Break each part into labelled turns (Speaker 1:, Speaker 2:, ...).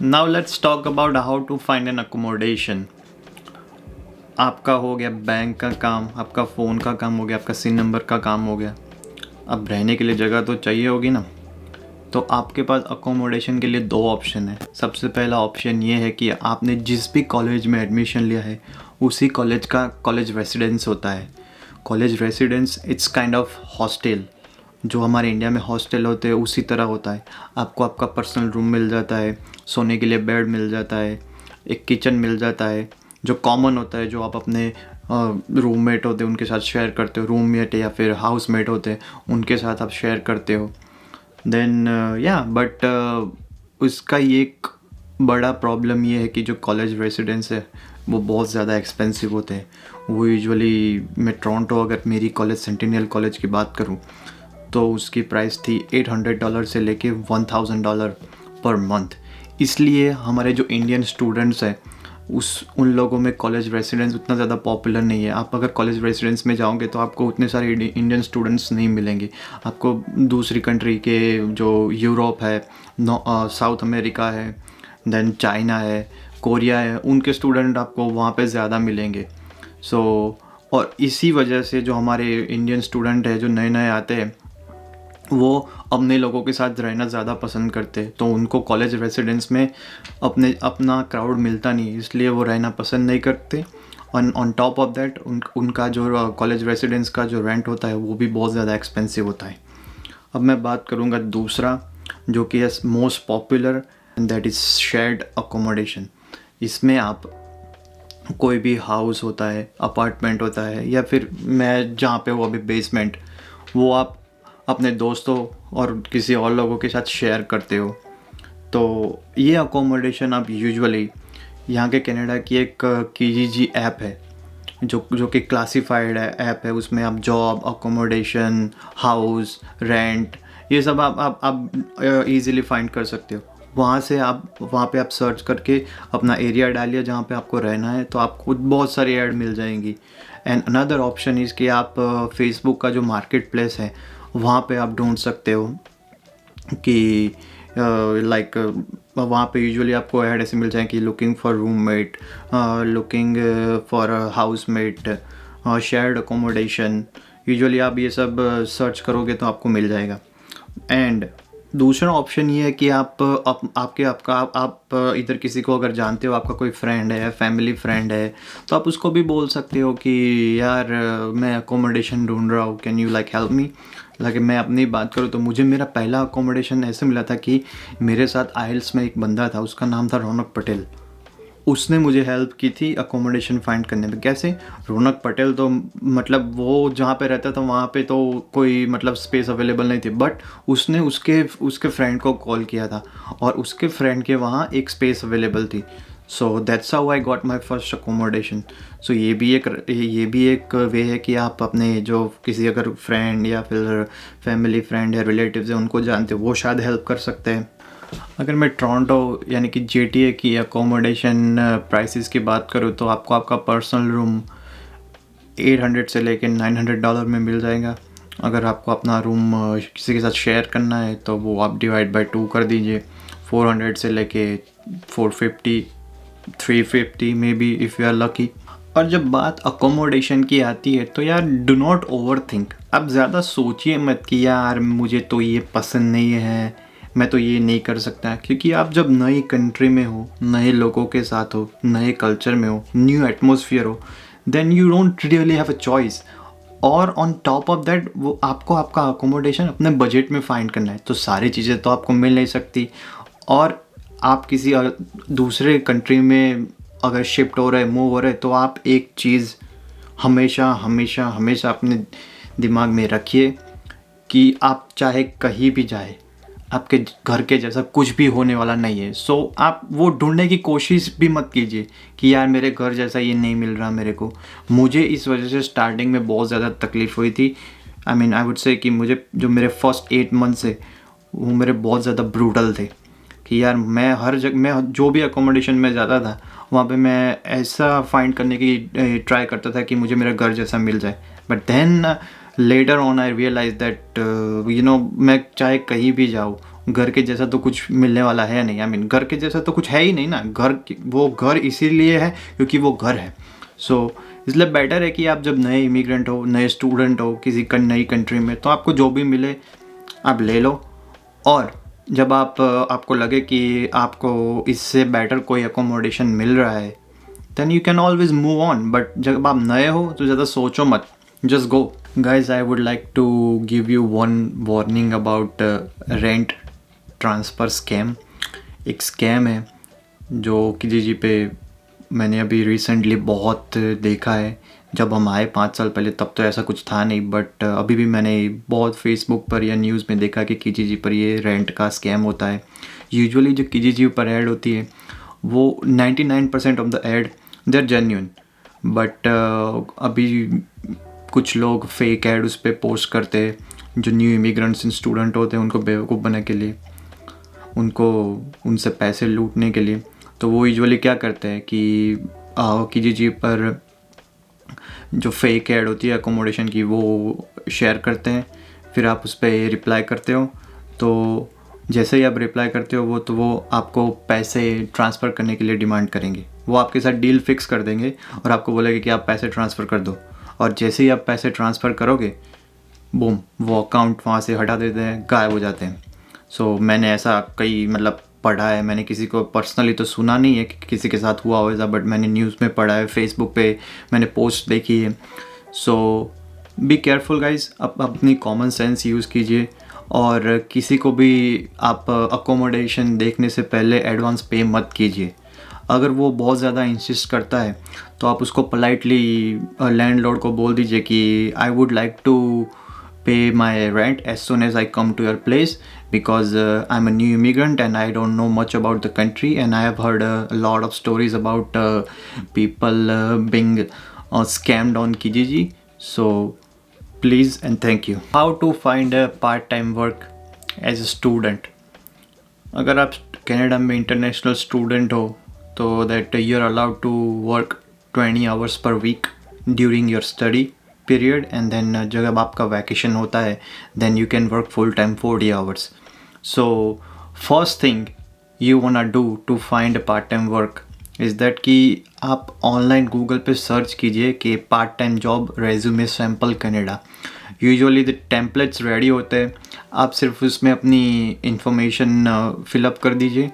Speaker 1: Now let's talk about how to find an accommodation. आपका हो गया बैंक का काम, आपका फ़ोन का काम हो गया, आपका सिम नंबर का काम हो गया। अब रहने के लिए जगह तो चाहिए होगी ना। तो आपके पास अकोमोडेशन के लिए दो ऑप्शन है। सबसे पहला ऑप्शन ये है कि आपने जिस भी कॉलेज में एडमिशन लिया है उसी कॉलेज का कॉलेज रेसिडेंस होता है। College residence it's kind of hostel. जो हमारे इंडिया में हॉस्टल होते हैं उसी तरह होता है। आपको आपका पर्सनल रूम मिल जाता है, सोने के लिए बेड मिल जाता है, एक किचन मिल जाता है जो कॉमन होता है, जो आप अपने रूममेट होते हैं उनके साथ शेयर करते हो। रूममेट या फिर हाउसमेट होते हैं उनके साथ आप शेयर करते हो। देन बट उसका ये एक बड़ा प्रॉब्लम ये है कि जो कॉलेज रेसिडेंस है वो बहुत ज़्यादा एक्सपेंसिव होते हैं। वो यूजुअली मैं टोरंटो, अगर मेरी कॉलेज सेंटिनियल कॉलेज की बात करूँ तो उसकी प्राइस थी $800 से लेके $1000 पर मंथ। इसलिए हमारे जो इंडियन स्टूडेंट्स हैं उन लोगों में कॉलेज रेसिडेंस उतना ज़्यादा पॉपुलर नहीं है। आप अगर कॉलेज रेसिडेंस में जाओगे तो आपको उतने सारे इंडियन स्टूडेंट्स नहीं मिलेंगे। आपको दूसरी कंट्री के, जो यूरोप है, साउथ अमेरिका है, देन चाइना है, कोरिया है, उनके स्टूडेंट आपको वहाँ पे ज़्यादा मिलेंगे। और इसी वजह से जो हमारे इंडियन स्टूडेंट है जो नए नए आते हैं वो अपने लोगों के साथ रहना ज़्यादा पसंद करते हैं। तो उनको कॉलेज रेसिडेंस में अपना क्राउड मिलता नहीं, इसलिए वो रहना पसंद नहीं करते। ऑन टॉप ऑफ दैट उनका जो कॉलेज रेसिडेंस का जो रेंट होता है वो भी बहुत ज़्यादा एक्सपेंसिव होता है। अब मैं बात करूँगा दूसरा, जो कि है most popular, and that is shared accommodation. इसमें आप कोई भी हाउस होता है, अपार्टमेंट होता है, या फिर मैं जहाँ पे हूँ अभी बेसमेंट, वो आप अपने दोस्तों और किसी और लोगों के साथ शेयर करते हो। तो ये अकोमोडेशन आप यूजुअली यहाँ के कनाडा की एक कीजीजी ऐप है जो कि क्लासिफाइड है ऐप है। उसमें आप जॉब, अकोमोडेशन, हाउस, रेंट, ये सब आप इजीली फाइंड कर सकते हो। वहाँ पे आप सर्च करके अपना एरिया डालिए जहाँ पे आपको रहना है, तो आपको बहुत सारी ऐड मिल जाएंगी। एंड अनदर ऑप्शन इज़ कि आप फेसबुक का जो मार्केट प्लेस है वहाँ पे आप ढूंढ सकते हो कि लाइक वहाँ पे यूजुअली आपको ऐड ऐसे मिल जाएंगे कि looking for roommate, looking for housemate, shared accommodation. Usually आप ये सब सर्च करोगे तो आपको मिल जाएगा। एंड दूसरा ऑप्शन ये है कि आप इधर किसी को अगर जानते हो, आपका कोई फ्रेंड है, फैमिली फ्रेंड है, तो आप उसको भी बोल सकते हो कि यार मैं अकोमोडेशन ढूंढ रहा हूँ, can you like help me. Like मैं अपनी बात करूँ तो मुझे मेरा पहला अकोमोडेशन ऐसे मिला था कि मेरे साथ आइल्स में एक बंदा था, उसका नाम था रौनक पटेल। उसने मुझे हेल्प की थी अकोमोडेशन फाइंड करने में। कैसे? रौनक पटेल तो मतलब वो जहाँ पे रहता था वहाँ पे तो कोई मतलब स्पेस अवेलेबल नहीं थी, बट उसने उसके फ्रेंड को कॉल किया था और उसके फ्रेंड के वहाँ एक स्पेस अवेलेबल थी। So that's how I got my first accommodation. So ये भी एक वे है कि आप अपने जो किसी अगर फ्रेंड या फिर फैमिली फ्रेंड है, रिलेटिव्स है, उनको जानते हो, वो शायद हेल्प कर सकते हैं। अगर मैं टोरंटो यानी कि GTA की अकोमोडेशन प्राइसेस की बात करूँ तो आपको आपका पर्सनल रूम 800 से लेकर $900 में मिल जाएगा। अगर आपको अपना रूम किसी के साथ शेयर करना है तो वो आप डिवाइड बाय 2 कर दीजिए। 400 से लेके 450, 350 maybe if you are lucky. और जब बात अकोमोडेशन की आती है तो यार डू नॉट ओवर थिंक। आप ज़्यादा सोचिए मत कि यार मुझे तो ये पसंद नहीं है, मैं तो ये नहीं कर सकता। क्योंकि आप जब नई कंट्री में हो, नए लोगों के साथ हो, नए कल्चर में हो, न्यू एटमॉस्फेयर हो, then you don't really have a choice. और ऑन टॉप ऑफ दैट वो आपको आपका अकोमोडेशन अपने बजट में फाइंड करना है। तो सारी चीज़ें तो आपको मिल नहीं सकती। और आप किसी दूसरे कंट्री में अगर शिफ्ट हो रहे, मूव हो रहे, तो आप एक चीज़ हमेशा हमेशा हमेशा अपने दिमाग में रखिए कि आप चाहे कहीं भी जाए, आपके घर के जैसा कुछ भी होने वाला नहीं है। सो आप वो ढूंढने की कोशिश भी मत कीजिए कि यार मेरे घर जैसा ये नहीं मिल रहा मेरे को। मुझे इस वजह से स्टार्टिंग में बहुत ज़्यादा तकलीफ़ हुई थी। आई वुड से कि मुझे जो मेरे फर्स्ट 8 मंथ्स है वो मेरे बहुत ज़्यादा ब्रूटल थे कि यार मैं हर जगह, मैं जो भी अकोमोडेशन में जाता था वहाँ पे मैं ऐसा फाइंड करने की ट्राई करता था कि मुझे मेरा घर जैसा मिल जाए। But then later on I realise that मैं चाहे कहीं भी जाऊँ, घर के जैसा तो कुछ मिलने वाला है नहीं। आई मीन घर के जैसा तो कुछ है ही नहीं ना। वो घर इसीलिए है क्योंकि वो घर है। सो इसलिए बेटर है कि आप जब नए इमिग्रेंट हो, नए स्टूडेंट हो किसी नई कंट्री में, तो आपको जो भी मिले आप ले लो। और जब आपको लगे कि आपको इससे बेटर कोई अकोमोडेशन मिल रहा है, then you can always move on. But जब आप नए हो तो ज़्यादा सोचो मत, just go. Guys, I would like to give you one warning about rent transfer scam. एक स्कैम है जो किजीजी पे मैंने अभी रिसेंटली बहुत देखा है। जब हम आए 5 साल पहले तब तो ऐसा कुछ था नहीं, बट अभी भी मैंने बहुत फेसबुक पर या न्यूज़ में देखा कि किजीजी पर ये रेंट का स्कैम होता है। यूजुअली जो किजीजी पर ऐड होती है वो 99% of the ad they are genuine, but अभी कुछ लोग फेक ऐड उस पर पोस्ट करते हैं जो न्यू इमिग्रेंट्स एंड स्टूडेंट होते हैं, उनको बेवकूफ़ बनाने के लिए, उनसे पैसे लूटने के लिए। तो वो यूजुअली क्या करते हैं कि किजीजी पर जो फेक ऐड होती है अकोमोडेशन की वो शेयर करते हैं। फिर आप उस पर रिप्लाई करते हो, तो जैसे ही आप रिप्लाई करते हो वो आपको पैसे ट्रांसफ़र करने के लिए डिमांड करेंगे। वो आपके साथ डील फिक्स कर देंगे और आपको बोलेंगे कि आप पैसे ट्रांसफ़र कर दो। और जैसे ही आप पैसे ट्रांसफ़र करोगे, बूम, वो अकाउंट वहाँ से हटा देते हैं, गायब हो जाते हैं। सो मैंने ऐसा कई पढ़ा है। मैंने किसी को पर्सनली तो सुना नहीं है कि किसी के साथ हुआ हो ऐसा, बट मैंने न्यूज़ में पढ़ा है, फेसबुक पे मैंने पोस्ट देखी है। सो बी केयरफुल गाइज, अपनी कॉमन सेंस यूज़ कीजिए और किसी को भी आप अकोमोडेशन देखने से पहले एडवांस पे मत कीजिए। अगर वो बहुत ज़्यादा इंसिस्ट करता है तो आप उसको पोलाइटली लैंडलॉर्ड को बोल दीजिए कि I would like to pay my rent as soon as I come to your place, because I'm a new immigrant and I don't know much about the country, and I have heard a lot of stories about people being scammed on Kijiji. So please and thank you. How to find a part-time work as a student? अगर आप Canada में international student हो तो that you are allowed to work 20 hours per week during your study period, and then जब आपका vacation होता है then you can work full time 40 hours. So first thing you wanna do to find a part time work is that कि आप online Google पे search कीजिए कि part time job resume sample Canada. Usually the templates ready होते हैं, आप सिर्फ उसमें अपनी इंफॉर्मेशन फिलअप कर दीजिए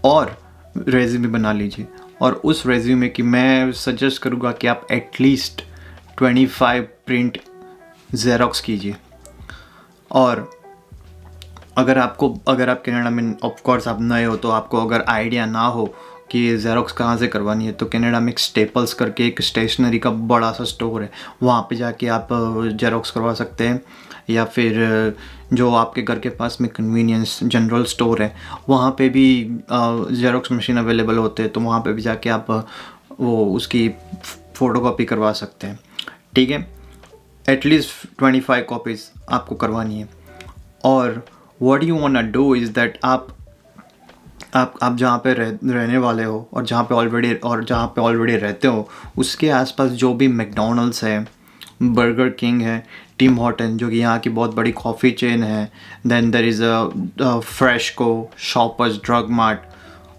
Speaker 1: और रेज्यूमे बना लीजिए। और उस रेज्यूमे की मैं सजेस्ट करूँगा कि आप एटलीस्ट 25 प्रिंट ज़ेरॉक्स कीजिए। और अगर आप कनाडा में ऑफ कोर्स आप नए हो तो आपको अगर आइडिया ना हो कि ज़ेरॉक्स कहाँ से करवानी है, तो कनाडा में एक स्टेपल्स करके एक स्टेशनरी का बड़ा सा स्टोर है, वहाँ पे जाके आप ज़ेरॉक्स करवा सकते हैं। या फिर जो आपके घर के पास में कन्वीनियंस जनरल स्टोर है वहाँ पे भी ज़ेरॉक्स मशीन अवेलेबल होते हैं, तो वहाँ पे भी जाके आप वो उसकी फ़ोटोकॉपी करवा सकते हैं। ठीक है, एटलीस्ट 25 कॉपीज़ आपको करवानी है। और what you want to do is that आप जहाँ पे रहने वाले हो और जहाँ पे ऑलरेडी रहते हो उसके आसपास जो भी मैकडॉनल्ड्स है, बर्गर किंग है, टिम हॉर्टन जो कि यहाँ की बहुत बड़ी कॉफ़ी चेन है, then there is a FreshCo, Shoppers Drug Mart,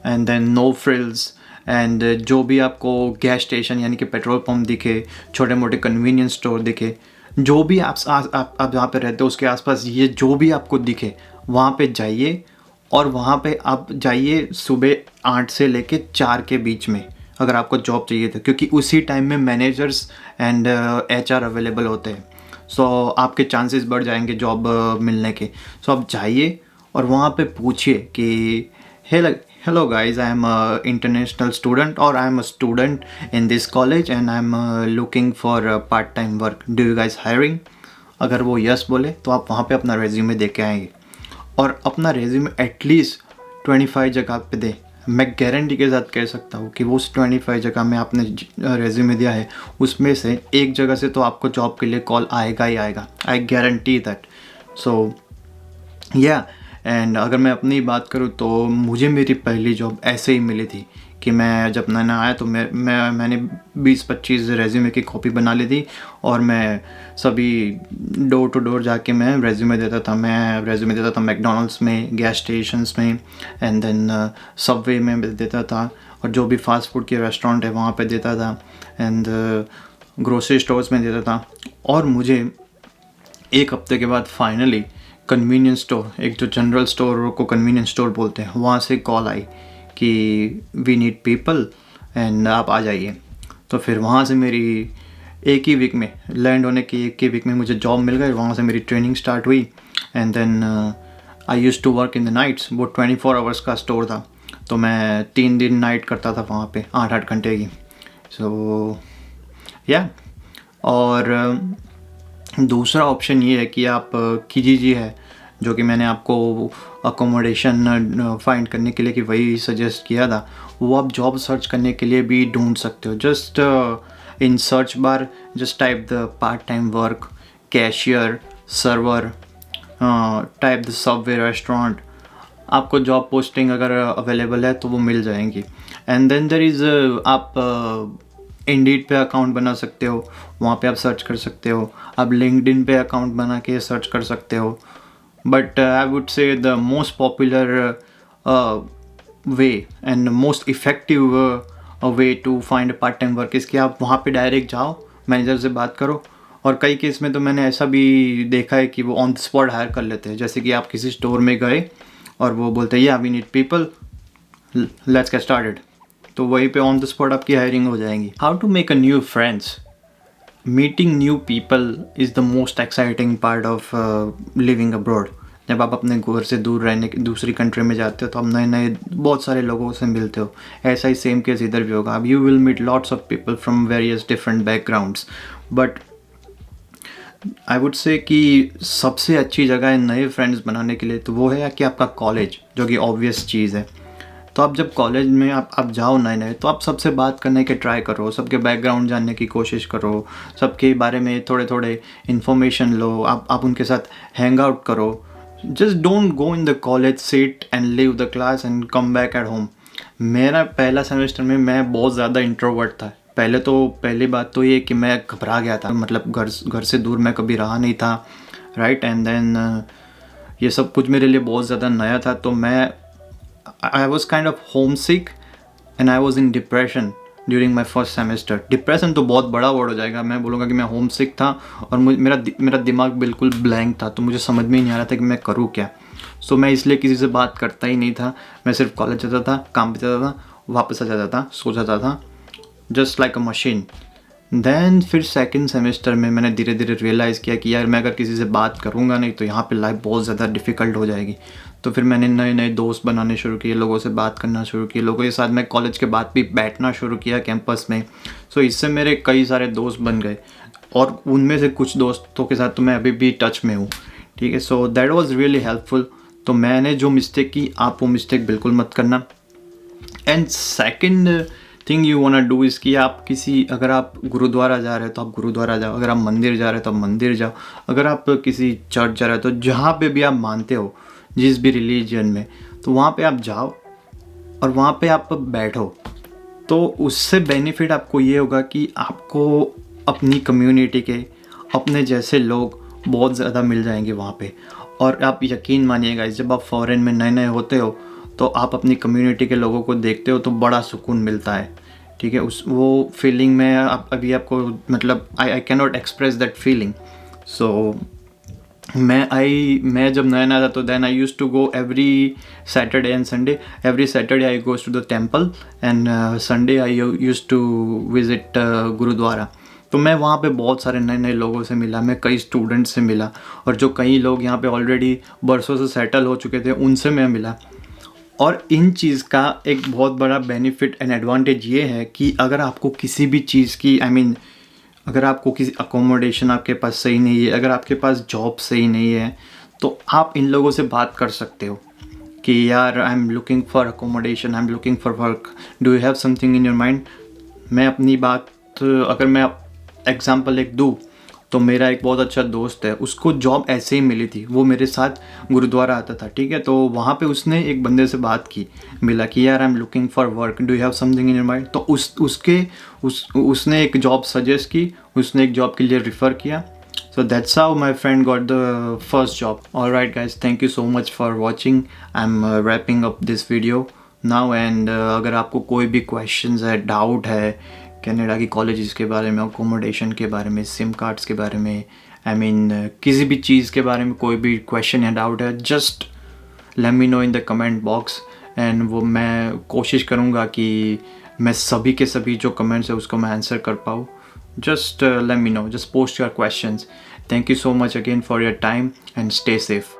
Speaker 1: and then No Frills, and जो भी आपको गैस स्टेशन यानी कि पेट्रोल पंप दिखे, छोटे मोटे कन्वीनियंस स्टोर दिखे, जो भी आप जहाँ पे रहते हो उसके आसपास ये जो भी आपको दिखे वहाँ पे जाइए। और वहाँ पे आप जाइए सुबह 8 से लेके 4 के बीच में अगर आपको जॉब चाहिए था, क्योंकि उसी टाइम में मैनेजर्स एंड HR अवेलेबल होते हैं। सो आपके चांसेस बढ़ जाएंगे जॉब मिलने के। सो आप जाइए और वहाँ पे पूछिए कि hello guys, I am a international student or I am a student in this college and I am looking for a part time work, do you guys hiring? अगर वो यस बोले तो आप वहाँ पे अपना रेज्यूमे दे के आएंगे और अपना रेज्यूमे एटलीस्ट 25 जगह पे दे। मैं गारंटी के साथ कह सकता हूँ कि वो उस 25 जगह में आपने रेज्यूमे दिया है उसमें से एक जगह से तो आपको जॉब के लिए कॉल आएगा ही आएगा। I guarantee that. सो या एंड अगर मैं अपनी बात करूँ तो मुझे मेरी पहली जॉब ऐसे ही मिली थी कि मैं जब नया आया तो मैंने 20-25 रेज्यूमे की कॉपी बना ली थी और मैं सभी डोर टू डोर जाके मैं रेज्यूमे देता था। मैं रेज्यूमे देता था मैकडोनल्ड्स में, गैस स्टेशंस में, एंड देन सबवे में देता था, और जो भी फास्ट फूड के रेस्टोरेंट है वहाँ पे देता था, एंड ग्रोसरी स्टोर्स में देता था। और मुझे एक हफ्ते के बाद फाइनली कन्वीनियंस स्टोर, एक जो जनरल स्टोर को कन्वीनियंस स्टोर बोलते हैं, वहाँ से कॉल आई कि वी नीड पीपल एंड आप आ जाइए। तो फिर वहाँ से मेरी एक ही वीक में लैंड होने की एक ही वीक में मुझे जॉब मिल गई। वहाँ से मेरी ट्रेनिंग स्टार्ट हुई, and then I used to work in the nights. वो 24 आवर्स का स्टोर था, तो मैं 3 दिन नाइट करता था वहाँ पे 8-8 घंटे की। सो या और दूसरा ऑप्शन ये है कि आप कीजीजी है, जो कि मैंने आपको अकोमोडेशन फाइंड करने के लिए कि वही सजेस्ट किया था, वो आप जॉब सर्च करने के लिए भी ढूंढ सकते हो। Just in search bar just type the part time work, cashier, server, type the Subway restaurant. आपको जॉब पोस्टिंग अगर अवेलेबल है तो वो मिल जाएंगी। एंड देन देयर इज़ आप इंडीड पे अकाउंट बना सकते हो, वहाँ पे आप सर्च कर सकते हो। आप लिंक्डइन पे अकाउंट बना के सर्च कर सकते हो। But I would say the most popular way and most effective way to find part time work इसके आप वहाँ पे डायरेक्ट जाओ, मैनेजर से बात करो। और कई केस में तो मैंने ऐसा भी देखा है कि वो ऑन द स्पॉट हायर कर लेते हैं। जैसे कि आप किसी स्टोर में गए और वो बोलते हैं या we need people, let's get started, तो वहीं पे ऑन द स्पॉट आपकी हायरिंग हो जाएंगी। How to make a new friends. Meeting new people is the most exciting part of living abroad. जब आप अपने घर से दूर रहने की दूसरी कंट्री में जाते हो तो आप नए नए बहुत सारे लोगों से मिलते हो। ऐसा ही सेम केस इधर भी होगा। अब you will meet lots of people from various different backgrounds, but I would say कि सबसे अच्छी जगह है नए फ्रेंड्स बनाने के लिए तो वो है कि आपका कॉलेज, जो कि ऑब्वियस चीज़ है। तो आप जब कॉलेज में आप जाओ नए नए, तो आप सबसे बात करने के ट्राई करो, सबके बैकग्राउंड जानने की कोशिश करो, सबके बारे में थोड़े थोड़े इन्फॉर्मेशन लो, आप उनके साथ हैंग आउट करो। Just don't go in the college, sit and leave the class and come back at home. मेरा पहला सेमेस्टर में मैं बहुत ज़्यादा इंट्रोवर्ट था। पहली बात तो ये कि मैं घबरा गया था, मतलब घर से दूर मैं कभी रहा नहीं था, राइट। एंड देन ये सब कुछ मेरे लिए बहुत ज़्यादा नया था, तो I was kind of homesick and I was in depression during my first semester. Depression तो बहुत बड़ा वर्ड हो जाएगा, मैं बोलूँगा कि मैं homesick था और मेरा दिमाग बिल्कुल ब्लैंक था, तो मुझे समझ में ही नहीं आ रहा था कि मैं करूँ क्या। सो मैं इसलिए किसी से बात करता ही नहीं था। मैं सिर्फ कॉलेज जाता था, काम पे जाता था, वापस आ जाता था, सो जाता था, just like a machine. Then फिर सेकंड सेमेस्टर में मैंने धीरे धीरे रियलाइज़ किया कि यार मैं अगर किसी से बात करूँगा नहीं तो यहाँ पे लाइफ बहुत ज़्यादा डिफ़िकल्ट हो जाएगी। तो फिर मैंने नए नए दोस्त बनाने शुरू किए, लोगों से बात करना शुरू किया, लोगों के साथ मैं कॉलेज के बाद भी बैठना शुरू किया कैंपस में। सो इससे मेरे कई सारे दोस्त बन गए और उनमें से कुछ दोस्तों के साथ तो मैं अभी भी टच में हूँ, ठीक है। So that was really helpful. तो मैंने जो मिस्टेक की, आप वो मिस्टेक बिल्कुल मत करना। And second thing you want do is कि आप अगर आप गुरुद्वारा जा रहे हो तो आप गुरुद्वारा जाओ, अगर आप मंदिर जा रहे हो तो आप मंदिर जाओ, अगर आप किसी चर्च जा रहे हो तो जहाँ पे भी आप मानते हो, जिस भी रिलीजन में, तो वहाँ पे आप जाओ और वहाँ पे आप बैठो। तो उससे बेनिफिट आपको ये होगा कि आपको अपनी कम्युनिटी के अपने जैसे लोग बहुत ज़्यादा मिल जाएंगे वहाँ पे। और आप यकीन मानिएगा, जब आप फॉरेन में नए नए होते हो तो आप अपनी कम्युनिटी के लोगों को देखते हो तो बड़ा सुकून मिलता है, ठीक है। वो फीलिंग में अभी आपको मतलब I can not express that feeling. So मैं जब नया था तो then I use to go every Saturday and Sunday. Every Saturday I goes to the temple and Sunday I use to visit gurdwara. तो मैं वहाँ पे बहुत सारे नए नए लोगों से मिला, मैं कई स्टूडेंट्स से मिला, और जो कई लोग यहाँ पे ऑलरेडी बरसों से सेटल हो चुके थे उनसे मैं मिला। और इन चीज़ का एक बहुत बड़ा बेनिफिट एंड एडवांटेज ये है कि अगर आपको किसी भी चीज़ की अगर आपको किसी अकोमोडेशन आपके पास सही नहीं है, अगर आपके पास जॉब सही नहीं है, तो आप इन लोगों से बात कर सकते हो कि यार I am looking for accommodation, I am looking for work, do you have something in your mind. मैं अपनी बात अगर मैं एग्जांपल एक दूँ तो मेरा एक बहुत अच्छा दोस्त है, उसको जॉब ऐसे ही मिली थी, वो मेरे साथ गुरुद्वारा आता था, ठीक है। तो वहाँ पे उसने एक बंदे से बात की, मिला कि यार I am looking for work, do you have something in your mind. तो उसने एक जॉब सजेस्ट की, उसने एक जॉब के लिए रिफ़र किया। So that's how my friend got the first job. Alright guys, thank you so much for watching. I'm wrapping up this video now and अगर आपको कोई भी questions है, डाउट है कनाडा की कॉलेजेस के बारे में, अकोमोडेशन के बारे में, सिम कार्ड्स के बारे में, किसी भी चीज़ के बारे में कोई भी क्वेश्चन या डाउट है, just let me know in the comment box and वो मैं कोशिश करूँगा कि मैं सभी के सभी जो कमेंट्स है उसको मैं आंसर कर पाऊँ. Just let me know, just post your questions. Thank you so much again for your time and stay safe.